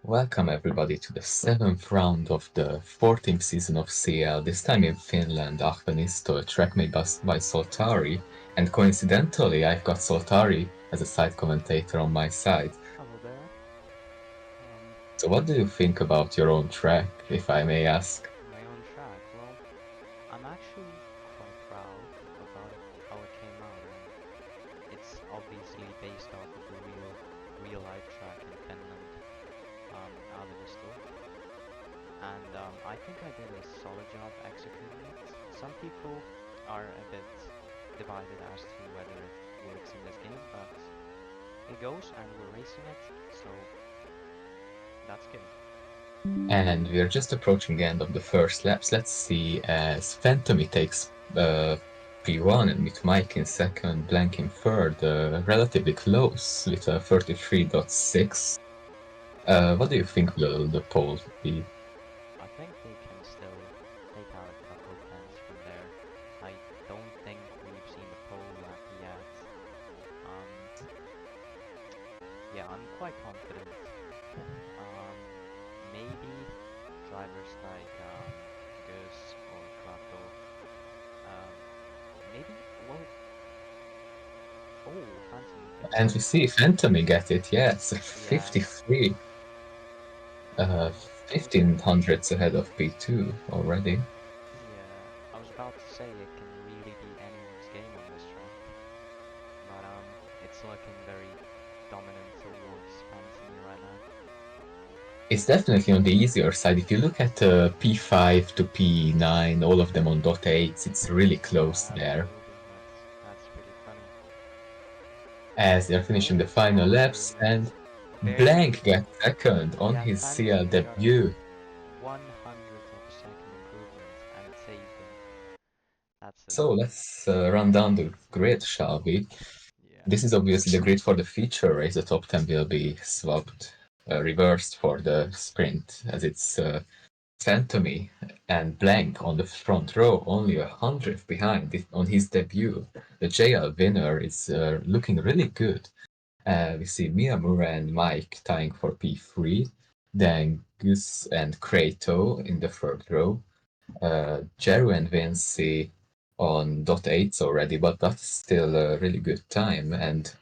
Welcome everybody to the seventh round of the 14th season of CL, this time in Finland, Ahvenisto, a track made by Soltari, and coincidentally I've got Soltari as a side commentator on my side. Hello there. So what do you think about your own track, if I may ask? My own track. Well, I'm actually quite proud about it, how it came out, and it's obviously based off of a real life track in Finland, Aavenisto, and I think I did a solid job executing it. Some people are a bit divided as to whether it works in this game, but it goes, and we're racing it, so that's good. And we're just approaching the end of the first laps. Let's see as Phantomy takes P1 and with Mike in second, Blank in third, relatively close with a 33.6. What do you think will the pole be? I think they can still take out a couple tenths from there. I don't think we've seen the pole lap yet. Um, yeah, I'm quite confident. Maybe drivers like Gus or Krato. Um, maybe, well, oh, Phantom gets And we it. see Phantomy get it, yes, Yeah, 53, I was 15 hundredths ahead of P2 already. yeah, I was about to say it can really be anyone's game on this track. But it's looking very dominant towards Phantomy right now. It's definitely on the easier side. If you look at P5 to P9, all of them on dot .8s, it's really close Yeah, there. absolutely. That's pretty funny. As they're finishing the Oh, final oh, laps, barely, and barely. Blank gets second on Yeah, his CL Phantomy got a debut. 100th of a second improvement, and it saved him. That's So let's run down the grid, shall we? yeah, This is obviously the grid for the feature race. The top 10 will be swapped, reversed for the sprint, as it's Phantomy and Blank on the front row, only 100th behind on his debut. The JL winner is looking really good. We see Miyamura and Mike tying for P3, then Gus and Krato in the third row, Jeru and Vinci on dot .8s already, but that's still a really good time. And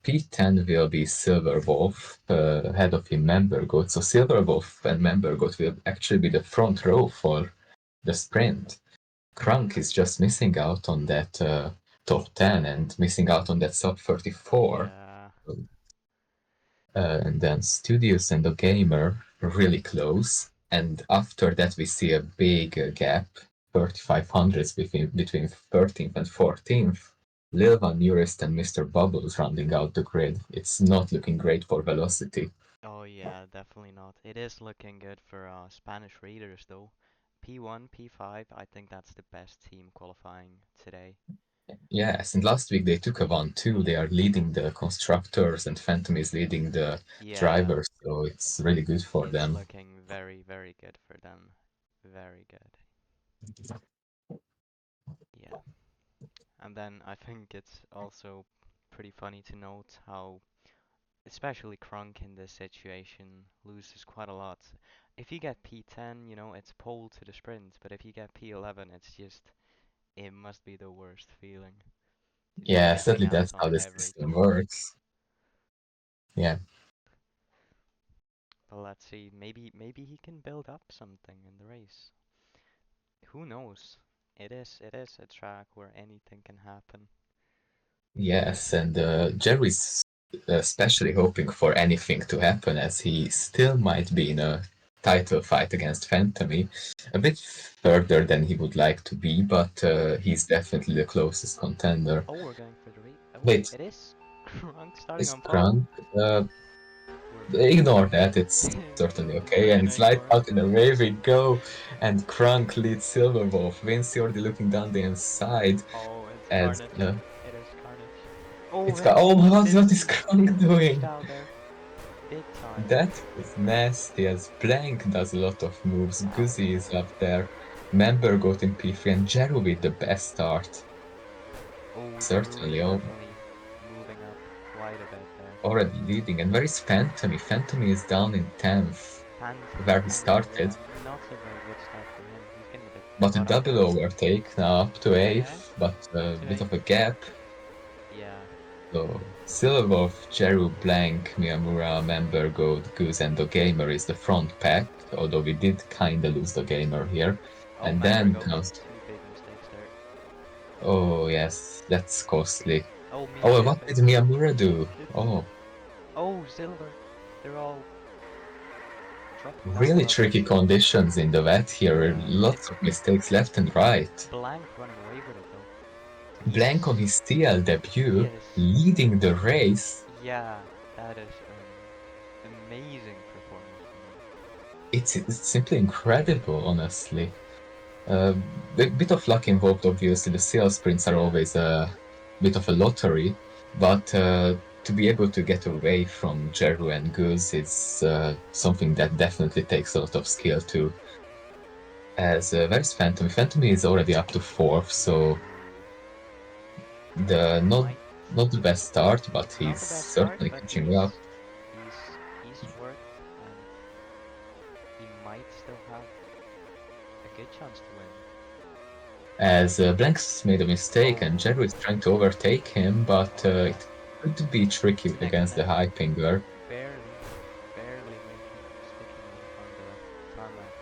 P10 will be Silver Wolf, ahead of him Member Goat. So Silver Wolf and Member Goat will actually be the front row for the sprint. Krunk is just missing out on that top 10 and missing out on that sub 34. yeah. And then Studios and the Gamer really close. And after that, we see a big gap, 3500s between 13th and 14th. Lil Van Nearest and Mr. Bubbles rounding out the grid. It's not looking great for velocity. Oh yeah, definitely not. It is looking good for Spanish readers though. P1, P5, I think that's the best team qualifying today. Yes, and last week they took a 1-2. They are leading the constructors, and Phantom is leading the Yeah, drivers, so it's really good for it's them. looking very, very good for them. Very good. Yeah. And then I think it's also pretty funny to note how, especially Krunk in this situation, loses quite a lot. If you get P10, it's pole to the sprint, but if you get P11, it's just, it must be the worst feeling to be Yeah, missing sadly out that's how on the system everything. works. Yeah. But let's see, maybe he can build up something in the race. Who knows? It is a track where anything can happen. Yes, and Jerry's especially hoping for anything to happen as he still might be in a title fight against Phantomy, a bit further than he would like to be, but he's definitely the closest contender. Oh, we're going for the re. Oh, Wait, it is Krunk starting is on pole. Krunk? We're Ignore that, it's certainly okay, we're and gonna it's light ignore it. out and away we go, and Krunk leads Silverwolf, Vinci already looking down the inside Oh, it's as carnage. It is carnage. Oh, oh, Vinci, what is Vinci Krunk pushed doing? out there big time. That was nasty as Blank does a lot of moves. Wow. Guzzi is up there. Member got in P3 and Jeru with the best start. Oh, Jeru is Certainly. Oh, definitely moving up quite a bit already leading. And where is Phantomy? Phantomy is down in 10th, where he Yeah, started. not a very good start for him. He's getting a bit But a caught up double now. overtake now up to Yeah, 8th, but up a to bit eight. of a gap. Yeah, So Silverwolf, Jeru, Blank, Miyamura, Member, Goat, Goose, and the Gamer is the front pack, although we did kinda lose the Gamer here. oh, And member then goat. comes, Two big mistakes there. oh yes, that's costly. Oh, Mia Oh, did what did fake. Miyamura do? It's Oh, oh, silver. They're all dropping down a really lot. tricky conditions in the wet here. Yeah, Lots it's of mistakes left and right. Blank running away with it though. Blank on He's his TL he debut, is leading the race. yeah, that is an amazing performance from him. It's simply incredible, honestly. A bit of luck involved, obviously. The sales sprints are Yeah, always a bit of a lottery, but to be able to get away from Jeru and Goose is something that definitely takes a lot of skill to. As where's Phantom? Phantom is already up to 4th, so ooh, the he not might not the best start, but not he's the best start, certainly but catching up. he's worked and he might still have a good chance to win. As Blanks made a mistake and Jeru is Oh, trying to overtake him, but oh yeah, it could be tricky it's neck and against the neck, Hypinger. barely, barely making sticking on the tarmac.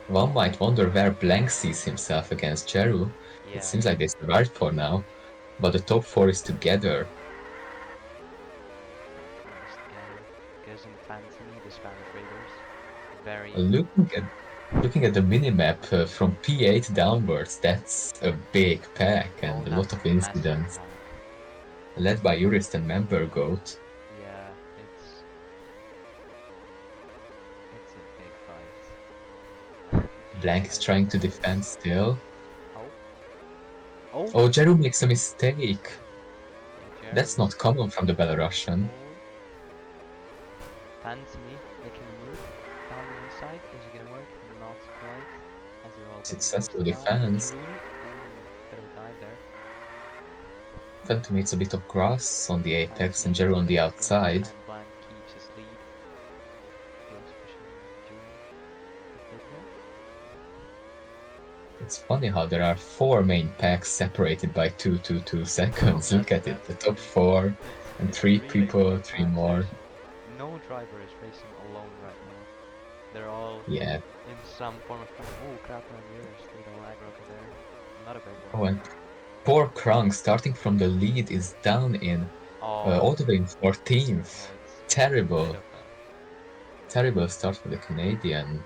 One might wonder where Blank sees himself against Jeru. It Yeah, seems like they survived for now, but the top four is together. top four is together. Goes in Fantony, the Spanish Raiders. Very Looking at looking at the minimap from P8 downwards, that's a big pack oh, and a lot that's of a massive incidents, pack. led by Jurist and Member Goat. Yeah, it's a big fight. Blank is trying to defend still. Oh, oh, Oh, Jeru makes a mistake. yeah, Jeru That's not is common from the Belarusian. oh, Pantony making a move down the inside. Is it gonna work? Not quite, as they're all getting Successful roasted now. defense. Jiruni, ooh, bit of a dive there. Phantom eats a bit of grass on the apex and Pantony Jeru eats a on bit the of grass, outside. and Blank keeps his lead. Goes pushing Jiruni a bit here. It's funny how there are four main packs separated by 2 Oh, seconds. Look at it, that's the top funny. four, and It's three really people, four three packs. more. There's no driver is racing alone right now. They're all Yeah. in some form of con. Oh, Krapper and Eurus with a lag rocket there. Not a big one. Oh, and poor Krung, starting from the lead, is down in all Oh, the way in oh, 14th. it's a bit Terrible, of a terrible start for the Canadian.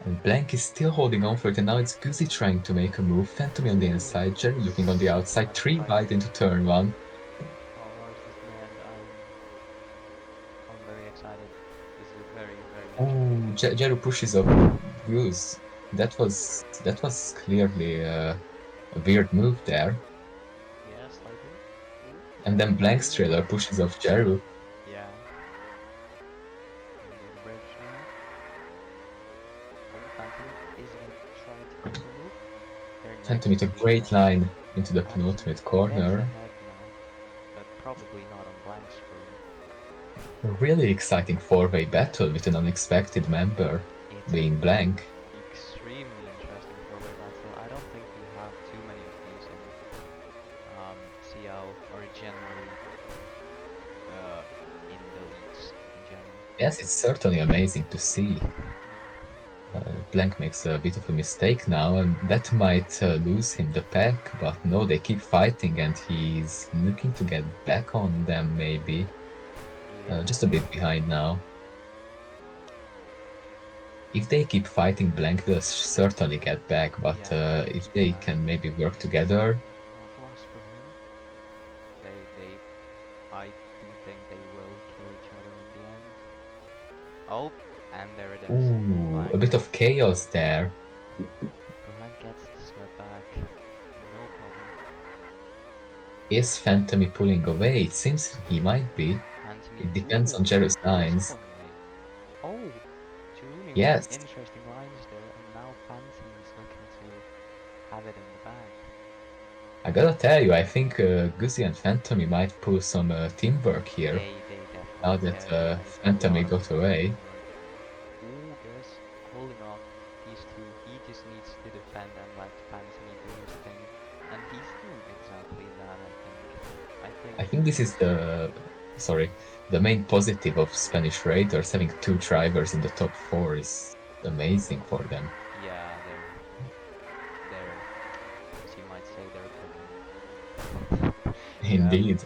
And Blank is still holding on for it, and now it's Guzzi trying to make a move. Phantom on the ooh, inside, Jerry looking on the super outside, massive three fight wide here. into turn one. Oh, watch this man. I'm very excited. This is a very very interesting Oh, fight. Jeru pushes up Goose. That was clearly a weird move there. Yeah, slightly. Ooh, And then Blank's Jiruni trailer again. pushes off Jeru. Yeah, under the bridge now. Oh, Phantom is gonna try to make a move. They're Phantom next with a to each great other. line into the Phantom penultimate gets corner. ahead now, but probably not on blank screen. A really exciting four-way battle with an unexpected member It's being an Blank. extremely interesting four-way battle. I don't think we have too many of these in CL or generally uh, in the leagues in general. Yes, it's certainly amazing to see. Blank makes a bit of a mistake now, and that might lose him the pack, but no, they keep fighting, and he's looking to get back on them, maybe. Yeah, Just a bit behind now. If they keep fighting, Blank does certainly get back, but yeah, they if keep they back. can maybe work together. Not lost for him. They, I do think they will kill each other in the end. Oh, and there it is. Ooh, a Blank bit of gets chaos there. Blank gets the sweat back. No problem. Is Phantomy pulling away? It seems he might be. Pantony. It depends on Ooh, Jero's is lines. pulling away. Oh, Jiruni with some Yes, interesting lines there, and now Pantony's looking to have it in the bag. I gotta tell you, I think Guzzi and Phantomy might pull some teamwork here They now definitely that can. Yeah, it's a Phantomy lot of got away. teamwork. Ooh, guess holding off these two. He just needs to defend and let Phantomy do his thing, and he's doing exactly that. I I think think this is sorry, the main positive of Spanish Raiders having two drivers in the top four is amazing for them. yeah, they're as you might say they're cooking. Yeah, Indeed.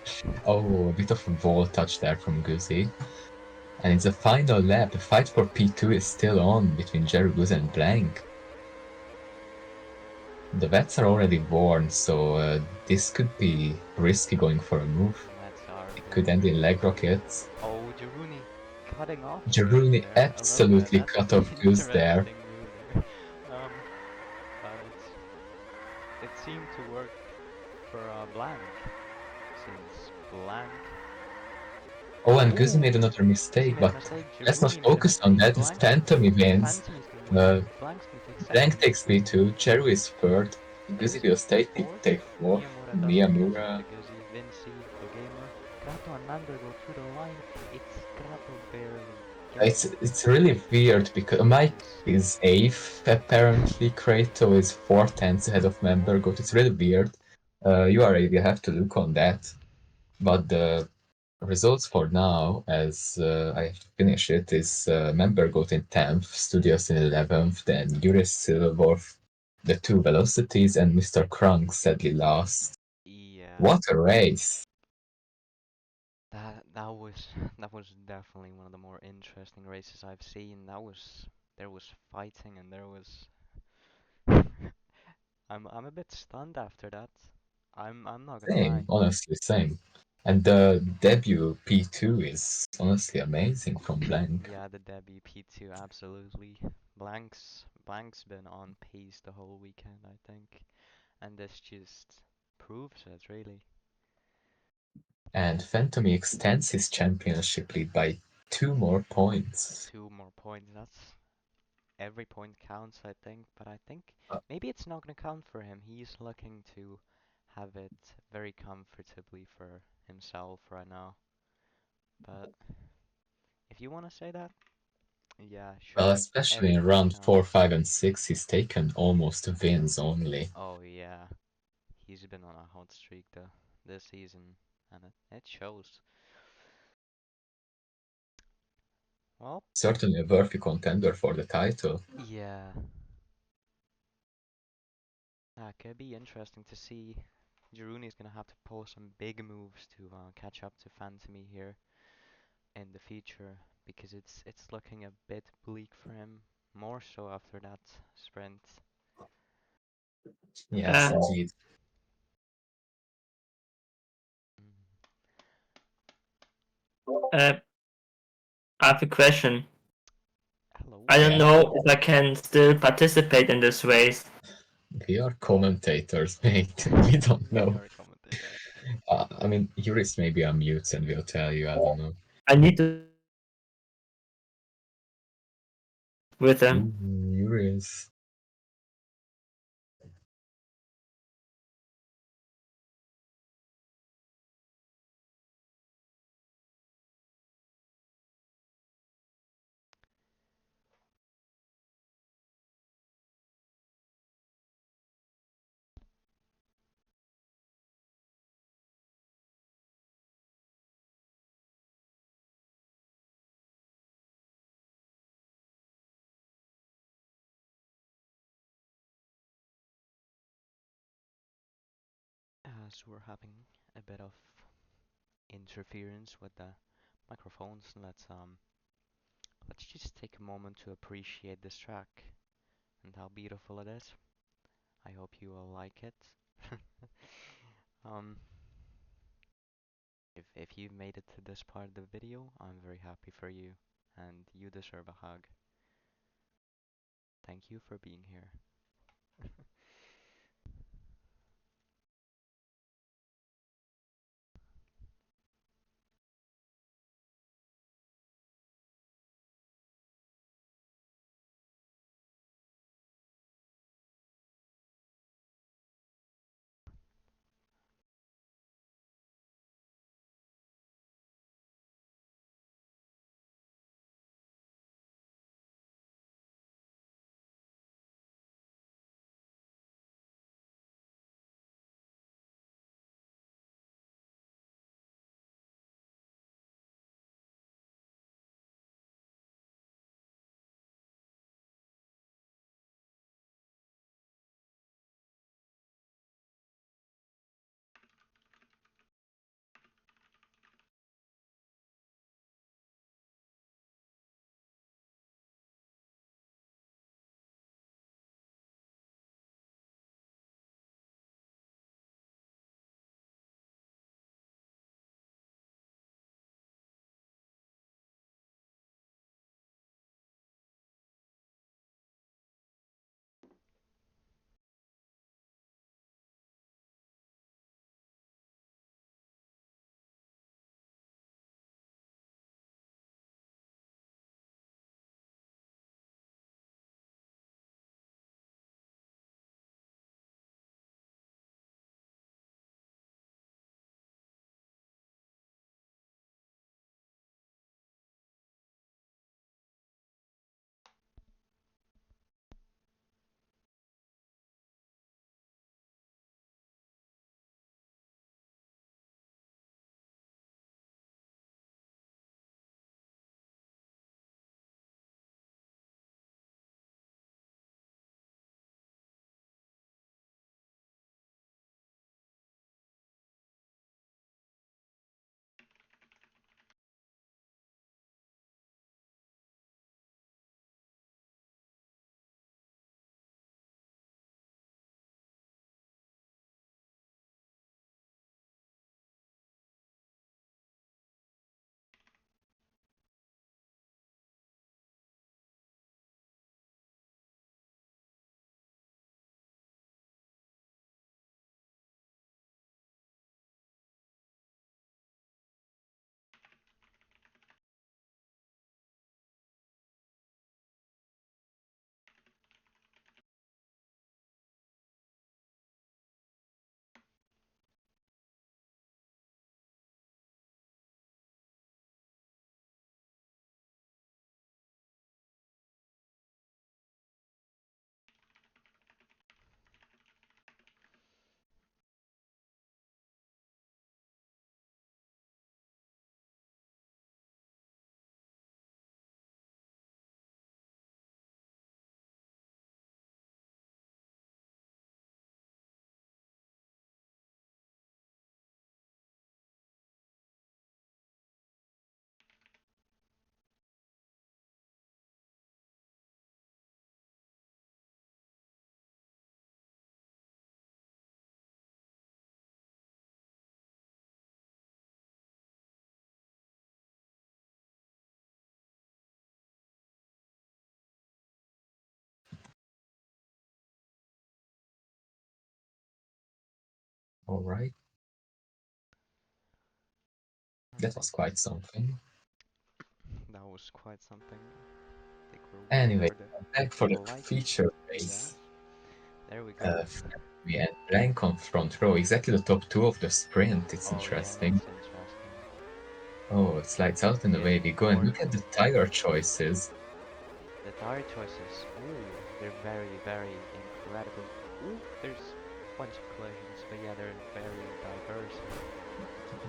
Oh, a bit of a wall touch there from Guzzi. And it's the final lap. The fight for P2 is still on between Jeruguz and Blank. The vets are already worn, so this could be risky going for a move. Mets are It could end very in leg risky. rockets. Oh, Jiruni cutting off Guz Jaruni there a little bit. absolutely That's cut an off Guz there. interesting move there. Um, but it seemed to work for Blank since Blank. Oh, and Guz made Ooh, another Guzzi mistake, made a but mistake. let's not Jiruni made a focus on mistake. that. It's Phantomy wins. Phantom is gonna win. Uh, Blank's gonna take Blank second. takes B2, Cheru is third, Guz Guzzi will fourth. take fourth, Miyamura doesn't catch up Miyamura. to Guzzi. Vinci, the gamer. Krato and Mander go through the line. It's Krato barely getting It's really weird because Mike points. is eighth apparently. Krato is 4 tenths ahead of Membergot. It's really weird. You have to look on that. But the results for now, as I finish it, is Membergot in 10th, Studios in 11th, then Yuris Silverworth, the two velocities, and Mr. Krunk sadly last. Yeah, What a race! that was definitely one of the more interesting races I've seen. There was fighting and there was I'm a bit stunned after that. I'm not gonna Same, lie. honestly, same. And the debut P2 is honestly amazing from Blank. Yeah, the debut P2 absolutely. Blank's been on pace the whole weekend, I think, and this just proves it really. And Phantomy extends his championship lead by 2 more points. 2 more points. That's every point counts, I think. But I think Uh, maybe it's not gonna count for him. He's looking to have it very comfortably for himself right now. But if you wanna say that, yeah, well, sure. especially Every in point round 4, counts. 5, and 6, he's taken almost wins only. Oh yeah, he's been on a hot streak this season, and it shows. Well, Certainly a worthy contender for the title. yeah, that could be interesting to see. Jiruni's gonna have to pull some big moves to catch up to Fantamy here in the future because it's looking a bit bleak for him. More so after that sprint. Yes, Uh, indeed. Mm. uh, I have a question. Hello. I don't Yeah, know if I can still participate in this race. we are commentators, mate. We don't We know. are commentators. I mean, Yuris maybe unmutes and we'll tell you. I don't know. I need to with him. Yuris. As we're having a bit of interference with the microphones, let's just take a moment to appreciate this track and how beautiful it is. I hope you will like it. um, if you've made it to this part of the video, I'm very happy for you, and you deserve a hug. Thank you for being here. All right. That was Alright, quite something. that was quite something. I think we're waiting Anyway, for the back for the light. feature Yeah, race. there we go. We had blank on front row, exactly the top two of the sprint. It's Oh yeah, interesting. that's interesting. Oh, it slides out in the way Getting we go. And more. look at the tire choices. The tire choices. Ooh, they're very, very incredibly. Ooh, there's a bunch of collisions, but yeah, they're very diverse here.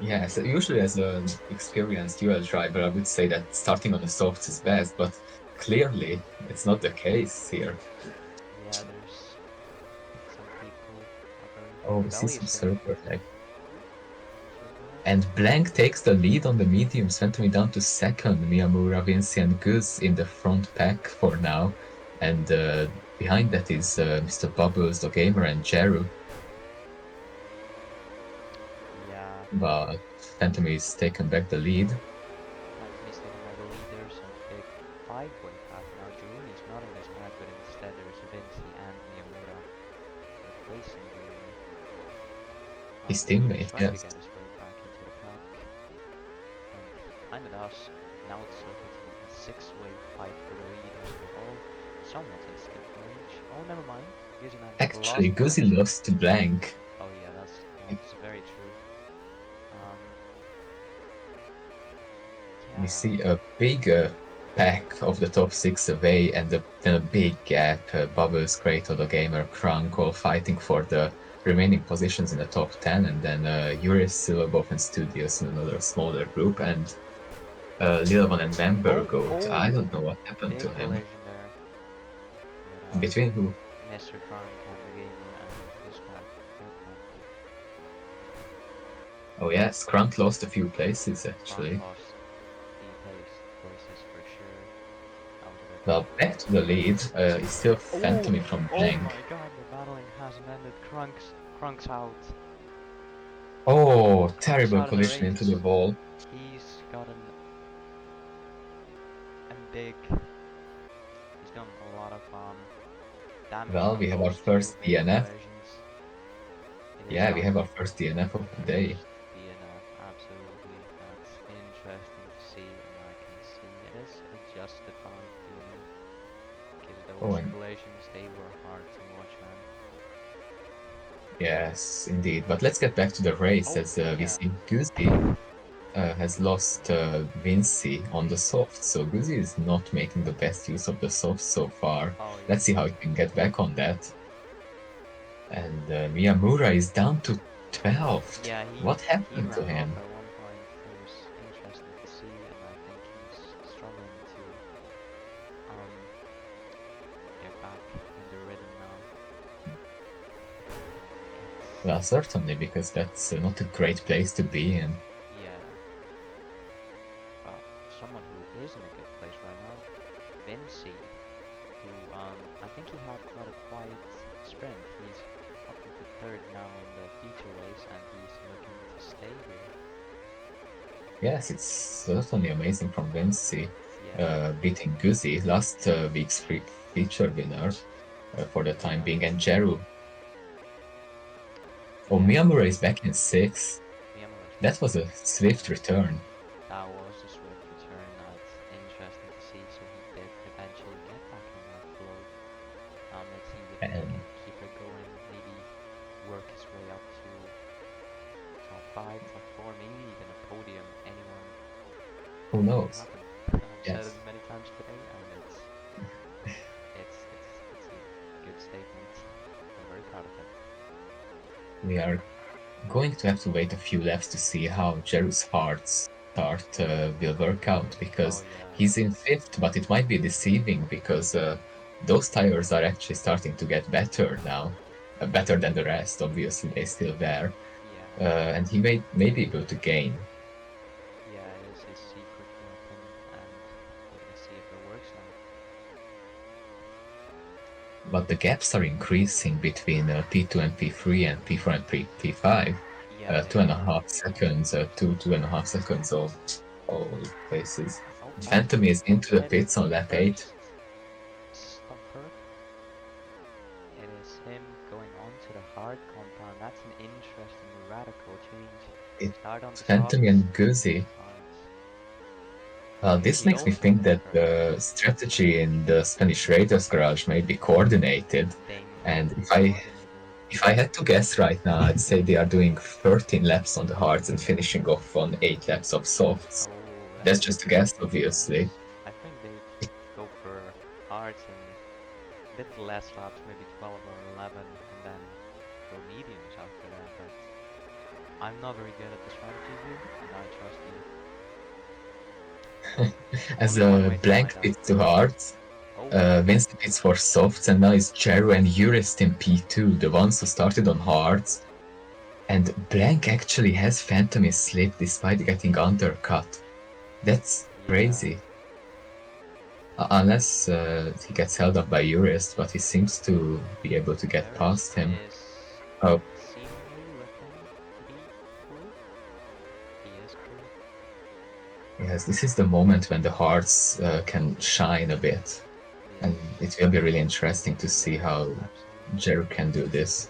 Yeah, so usually as an experienced UL driver, I would say that starting on the softs is best, but clearly it's not the case here. Yeah, there's some people are very Oh, we see some rebellious here. server lag. Server lag? And Blank takes the lead on the medium, sent me down to second. Miyamura, Vinci, and Guz in the front pack for now. And behind that is Mr. Bubbles, the gamer, and Jeru. Yeah, But Phantom is taken back the lead. Phantom is taken by the lead. There's a big five-way pack now. Juruni's not in this pack, but instead there's Vinci and Miyamura replacing Juruni. His Juruni's teammate, trying to yes. get his way back into the pack, and he kind of does. Now it's looking a six-way fight for the lead as they're all somewhat in skip range. Oh, never mind. Gizuman Actually, lost Guzzi connection. lost to Blank. Oh yeah, that's very true. Um, We yeah. see a big pack of the top six away and then a big gap. Bubbles, Kratos, the gamer, Krunk all fighting for the remaining positions in the top 10, and then Yuris, Silverbuff, and Studios in another smaller group, and Lil One and Member Oh, Goat. I oh, don't know what happened big to him. collision there. But Between who? Mr. Kronk and the gamer and this pack, their pack. Oh, yes, Krunk lost a few places Kronk actually. lost a few places for sure. That was a bit Well, back to the lead. It's still Oh, Phantomy from oh Blank. my god, the battling hasn't ended. Krunk's out. Oh, Krunk's terrible out of the collision into the race. wall. He's gotten a big. He's done a lot of damage Well, from we have our those two first big DNF. collisions. It is Yeah, we our have our first DNF of the day. first DNF. Absolutely, that's interesting to see, and I can see it is a justified DNF because Oh, those and collisions they were hard to watch, man. yes, indeed. But let's get back to the race Oh as we yeah. see Guzzi has lost Vinci on the soft. So Guzzi is not making the best use of the soft so far. Oh Let's yeah. see how he can get back on that. And Miyamura is down to 12th. Yeah, What he happened to ran off him? at one point. It was interesting to see, and I think he's struggling to um get back in the rhythm now. It's Well, certainly, because that's not a great place to be in. yeah, but someone who is in a good place right now, Vinci, who I think he had quite a quiet sprint. He's up into third now in the feature race, and he's looking to stay here. Yes, it's certainly amazing from Vinci Yeah, beating Guzzi, last week's feature winner for the time yeah, being, and Jeru. Oh, yeah. Miyamura is back in 6th. Miyamura's back That was in a sixth. swift Yeah. return. That was a swift return. That's interesting to see. So he did eventually get back on that flow. Let's see if he And can keep it going. Maybe work his way up to top five, top four, maybe even a podium. who Anything can knows? happen. I've said it Yes, many times today, and it's a good statement. I'm very proud of it. we are going to have to wait a few laps to see how Jeru's hard start will work out Oh because yeah, he's in 5th, but it might be deceiving because those tires are actually starting to get better now. Better than the rest, obviously, they're still there. yeah, And he may be able to gain. yeah. It is his secret weapon, and we're gonna see if it works now. But the gaps are increasing between P2 and P3 and P4 and P5. Yeah, they Two and a are. half seconds, two and a half seconds of all places. Oh, Phantom is into the getting pits the on lap 8. first stopper. It is him going on to the hard compound that's an interesting radical change. It's Start on the Phantom softs, and then Goosey. hards. This Goosey makes me also think went that first. the strategy in the Spanish Raiders garage may be coordinated. They might And be coordinated. if I had to guess right now, I'd say they are doing 13 laps on the hards and finishing off on 8 laps of softs. Oh, That's that's a just a guess, big obviously. guess. I think they'd go for hards and a bit less laps, maybe 12 or 11, and then go mediums after that. But I'm not very good at the strategy here, and I trust you. As Only one a way to blank find out. pits to hards, Oh, Vince pits for softs, and now it's Jero and Urist in P2, the ones who started on hards. And Blank actually has Phantom slip despite getting undercut. That's yeah. crazy. Unless he gets held up by Urist, but he seems to be able to get Eurus past him. is Oh, seemingly looking to be cool. He is cool. yes, this is the moment when the hearts can shine a bit. And Yes. it will be really interesting to see Yes, how absolutely. Jeru can do this.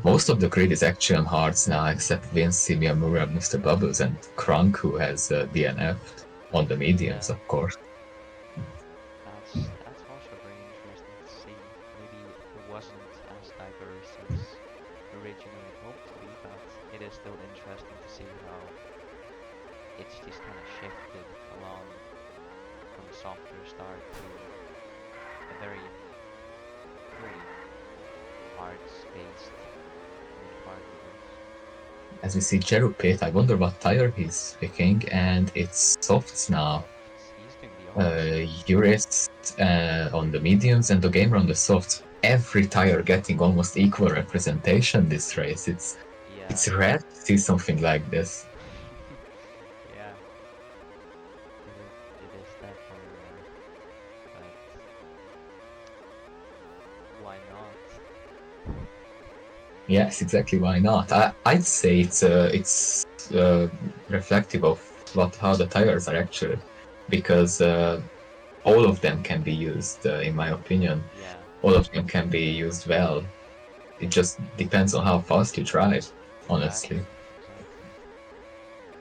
Most of the grid is actually on hearts now, except Vinci, Miyamura, Mr. Bubbles, and Krunk, who has DNF'd on the mediums, Yeah, of course. that's also very interesting to see. Maybe it wasn't as diverse as originally hoped to be, but it is still interesting to see how it's just kind of shifted along from a softer start to a very hards-based mid-card reverse. As we see Jeru pit, I wonder what tire he's picking, and it's softs now. Softs. He's doing the opposite. Jurist on the mediums and the gamer on the softs. Every tire getting almost equal representation this race. Yeah. It's rare to see something like this. Yeah, it is definitely rare, but why not? Yes, exactly. Why not? I'd say it's reflective of how the tires are actually, because all of them can be used. In my opinion, Yeah, all of them can be used well. It just depends on how fast you drive. Honestly,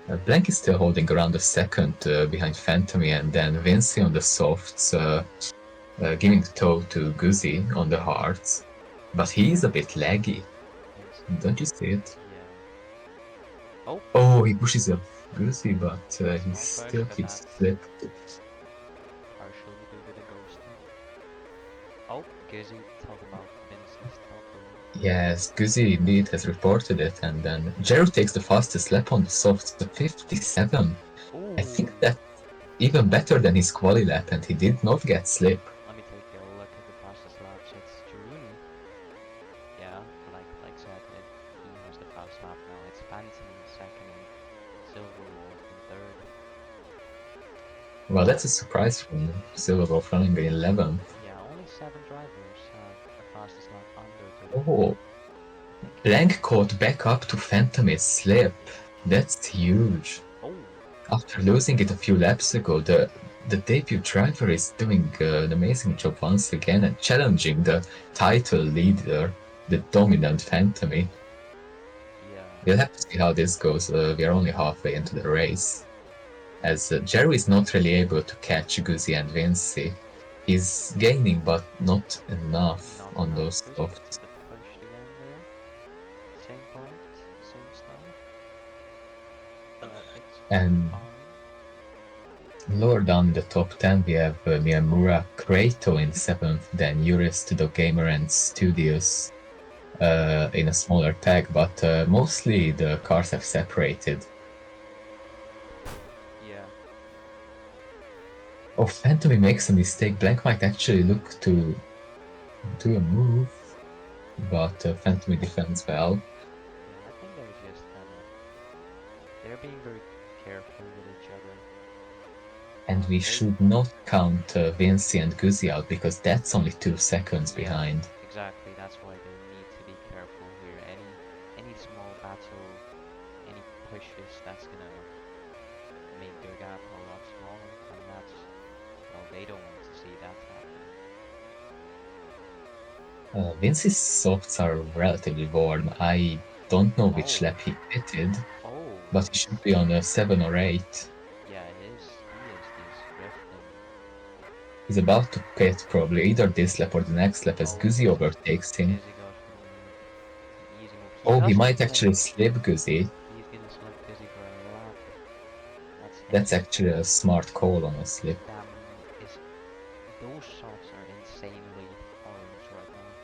exactly. Blank is still holding around a second behind Phantomy, and then Vinci on the softs, giving the toe to Guzzi on the hards. But he is a bit laggy, Vinci. don't you see it? Yeah. Oh, Oh, he pushes up Guzzi, but he small push, still but keeps that's slip. partially due to the ghosting. Oh, Gizzy talking about Vinci's top lane. Yes, Guzzi indeed has reported it, and then Jero takes the fastest lap on the softs, the 57. I think Ooh. that's even better than his quali lap, and he did not get slip. Let me take a look at the fastest laps. It's Jiruni. Yeah, like said, he has the fast lap now. It's Phantom in second and Silverwolf in third. Well, that's a surprise from Silverwolf running in 11th. Yeah, only 7 drivers have a fastest lap under 34. Oh, Blank caught back up to Phantom's slip. That's huge. Oh, After losing it a few laps ago, the debut driver is doing an amazing job once again and challenging the title leader, the dominant Phantom. yeah, We'll have to see how this goes. We are only halfway into the race. As Jerry is not really able to catch Guzzi and Vinci, he's gaining but not enough not on enough. those Guzzi gets softs. a bit pushed again there. Same part, same start, but it's And fine. lower down in the top 10, we have Miyamura Krato in 7th, then Yurist, the Gamer, and Studios in a smaller tag, but mostly the cars have separated. Yeah, Oh, Phantom makes a mistake. Blank might actually look to do a move, but Phantom defends well. yeah, I think they're just kind of, they're being very careful with each other. And we They, should not count Vinci and Guzzi out because that's only 2 seconds yeah, behind. exactly. That's why they need to be careful here. Any small battle, any pushes, that's gonna make their gap a lot smaller, and that's, well, they don't want to see that happen. Vinci's softs are relatively warm. I don't know which Oh, lap he pitted, oh, but he should it's be on a 7 or 8. yeah, he's drifting. He's about to pit probably either this lap or the next lap as Oh, Guzzi overtakes him. Gizzy got removed. It's an easy move. He Oh, he doesn't might slip. actually slip Guzzi. He's gonna slip Gizzy for a lap. That's That's heavy. actually a smart call on a slip. Damn, is those softs are insanely orange right now.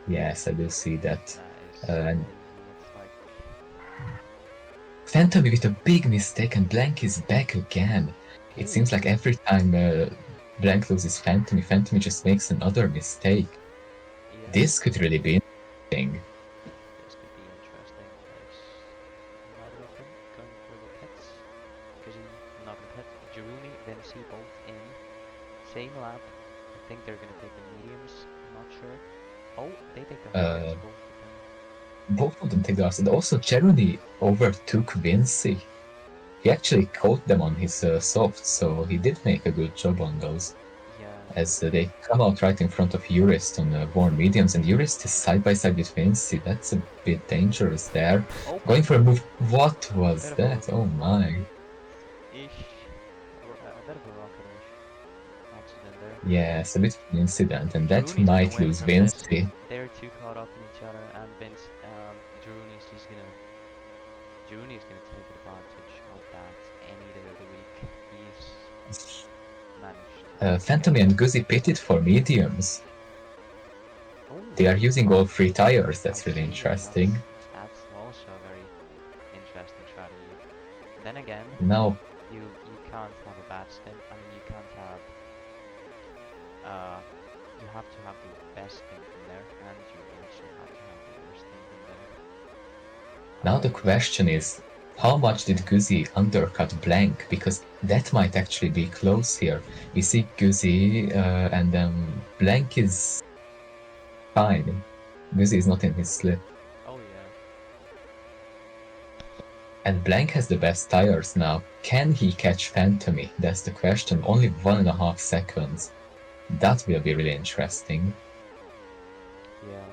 Yes, I do see that. That is And crazy. It's like, Phantom with a big mistake and Blank is back again. It oh, seems like every time Blank loses Phantom just makes another mistake. yeah. This could really be interesting. This could be interesting. There's neither of them going for the pits. Gizzy not gonna pit. Jiruni, Vinci both in. Same lap. I think they're gonna take the mediums. I'm not sure. Oh, they take the hards, Uh, both of them. both of them take the arse. And also, Jeremy overtook Vinci. He actually caught them on his softs, so he did make a good job on those. Yeah, As they come out right in front of Urist on Born Mediums, and Urist is side by side with Vinci. That's a bit dangerous there. oh, Going for a move. What was bit of a that? Oh my. rocket-ish, a bit of a rocket-ish accident there. Yes, a bit of an incident, and that Jiruni's gonna might win lose from this. Vinci. They're too caught up in each other, and Jiruni's just gonna, Jiruni's gonna take advantage of that any day of the week. He's managed to do it. Phantom and Guzzi pitted for mediums. Oh, They are using all three tires. I That's really see. interesting. That's also a very interesting strategy. Then again, Now, you can't have a bad stint. I mean, you can't have uh, you have to have the best stint in there, and you also have to have the worst stint in there. now the Otherwise, question is, how much did Guzzi undercut Blank? Because that might actually be close here. We see Guzzi, and Blank is fine. Guzzi is not in his slip. oh yeah, And Blank has the best tires now. Can he catch Phantomy? That's the question. Only 1.5 seconds. That will be really interesting. yeah,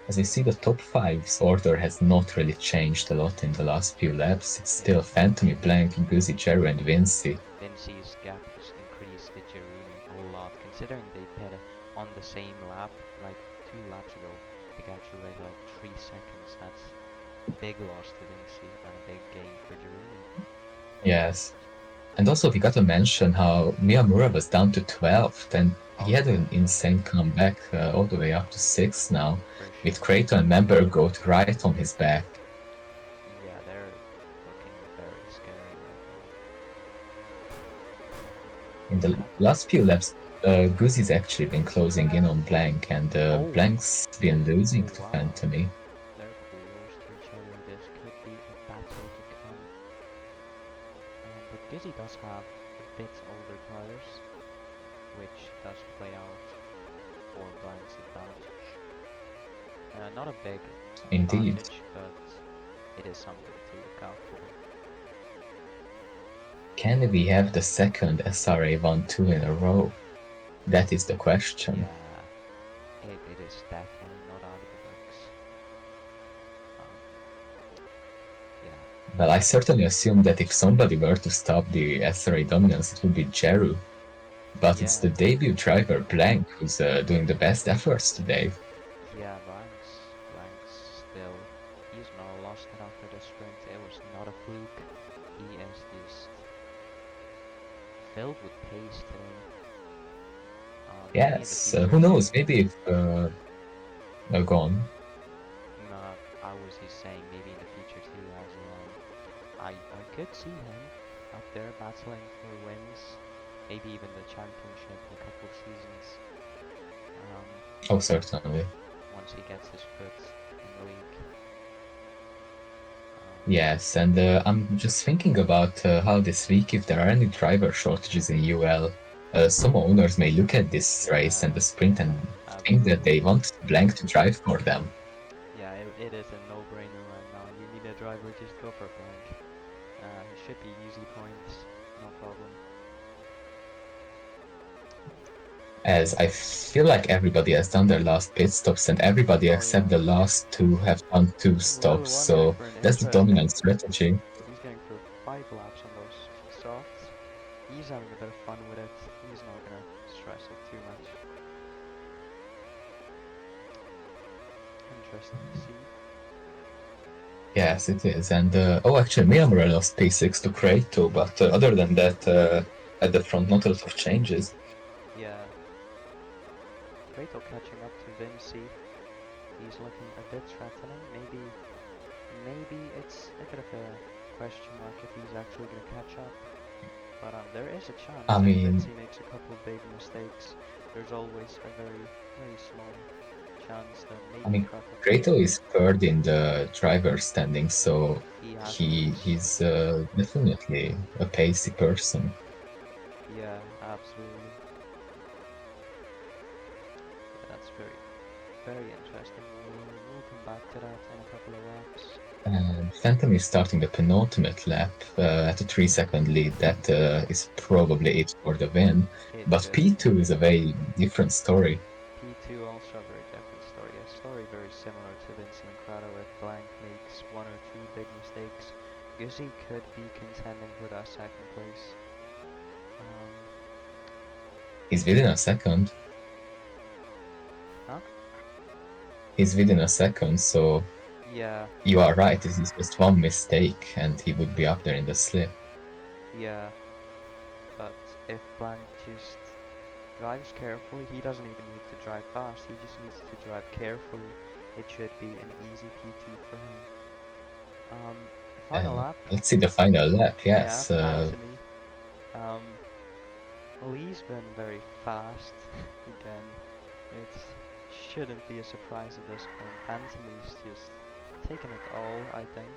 As you see, the top 5's order has not really changed a lot in the last few laps. It's still yeah. Phantomy, Blank, Guzzi, Jeru, and Vinci. Vinci's gap just increased to Jiruni a lot, considering they pit on the same lap, like 2 laps ago. They calculated like 3 seconds. That's a big loss to Vinci and a big gain for Jiruni. Yes. And also, we got to mention how Miyamura was down to 12th, and he Oh had an yeah, insane comeback all the way up to 6th now, for with sure. Kratos and Member Goat right on his back. Yeah, they're looking very scary right now. In the last few laps, Guzzi's actually been closing in on Blank, and Oh, Blank's been losing oh to wow. Phantomy. They're close to each other. This could be a battle to come. But Gizzy does have a bit older tires, which does play out for Blank's advantage. Not a big Indeed. advantage, but it is something to look out for. Can we have the second SRA 1-2 in a row? That is the question. Yeah, it is definitely not out of the books. Um, yeah, Well, I certainly assume that if somebody were to stop the SRA dominance, it would be Jeru. But it's yeah, the debut driver, Blank, who's doing the best efforts today. yeah. Blank's still. He's not lost it after the sprint. It was not a fluke. He is just filled with pace today. Maybe in the Yes, future who knows? too. Maybe if gone. I was just saying maybe in the future too, as I could see him up there battling for wins, maybe even the championship in a couple of seasons. Um, Oh, certainly. once he gets his foot in the league. Yes, and I'm just thinking about how this week, if there are any driver shortages in UL, some owners may look at this race and Yeah, the sprint yeah, and think that they absolutely. want Blank to drive for them. Yeah, it is a no-brainer right now. You need a driver, just go for Blank. It should be easy points, no problem. as I feel like everybody has done their last pit stops, and everybody Oh except yeah. the last two have done two Little stops, wonder so for an that's the dominant interesting. strategy. He's going for 5 laps on those softs. He's having a bit of fun with it. He's not gonna stress it too much. Interesting to see. Yes, it is. And oh, actually, Miyamura lost P6 to Krato, but other than that, at the front, not a lot of changes. Yeah, Krato catching up to Vinci. He's looking a bit threatening. Maybe it's a bit of a question mark if he's actually gonna catch up. But there is a I chance if mean, Vinci makes a couple of big mistakes. There's always a very, very small chance that I maybe mean, Krato can. Krato is third in the driver standing, so He has pace. he's definitely a pacey person. Yeah, absolutely. Yeah, that's very, very interesting. We'll come back to that in a couple of laps. And Phantom is starting the penultimate lap at a 3 second lead. That is probably it for the win. It But should be. P2 is a very different story. P2 also a very different story. A story very similar to Vinci and Crado. If Blank makes one or two big mistakes, Guzzi could be contending for that second place. Um, He's within a second. huh? He's within a second, so Yeah, you are right. This is just one mistake, and he would be up there in the slip. yeah. But if Blank just drives carefully, he doesn't even need to drive fast. He just needs to drive carefully. It should be an easy P2 for him. Final lap. Let's see the final lap. Yeah, Yes, Phantomy. Um, well, he's been very fast again. It shouldn't be a surprise at this point. Phantomy's just taken it all, I think.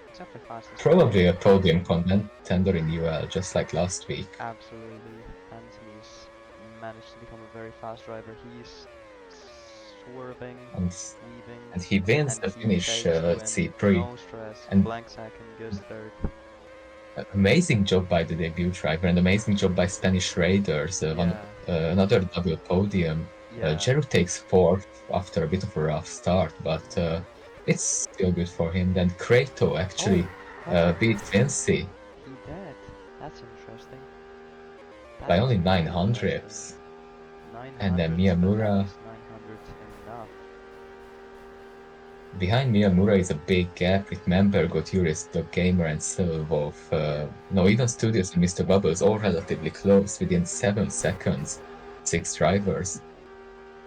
Except the fastest probably driver. a podium contender in UL, just like last week. Absolutely. Phantomy's managed to become a very fast driver. He's swerving, And weaving, and he wins and the he finish, takes the let's win. see, pre. No stress. And Blank second, goes third. amazing job by the debut driver, and amazing job by Spanish Raiders. Yeah, Another double podium. yeah. Jeru takes fourth after a bit of a rough start, but Mm. it's still good for him. Then Krato Oh, actually beat quadruple. Vinci He did. That's interesting. That by is only nine very interesting. hundredths. Nine And then hundredths, but then Miyamura, is 900 enough? behind Miyamura is a big gap with Member, Gutierrez, the Gamer, and Silverwolf. No, even Studios and Mr. Bubbles all relatively close, within 7 seconds. Six drivers.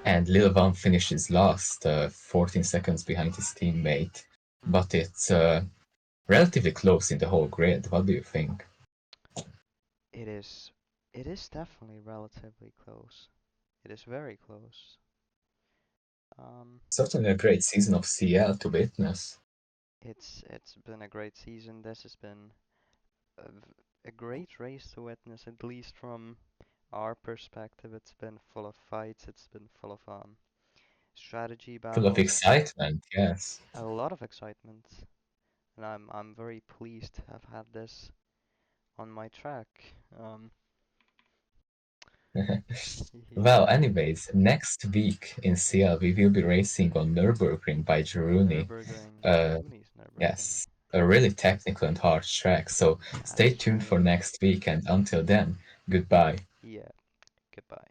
And Lil Van finishes last, 14 seconds behind his teammate. Hmm. But it's relatively close in the whole grid. What do you think? It is. It is definitely relatively close. It is very close. Um, Certainly a great season of CL to witness. it's been a great season. This has been a great race to witness, at least from our perspective. It's been full of fights. It's been full of strategy Full of battles. excitement, yes. A lot of excitement, and I'm very pleased to have had this on my track. Well, Yeah, anyways, next week in CL we will be racing on Nürburgring by Jeruni. Nürburgring, Uh, Geruni's Nürburgring. yes, a really technical and hard track. So stay That's tuned for true. next week, and until then, goodbye. Yeah, goodbye.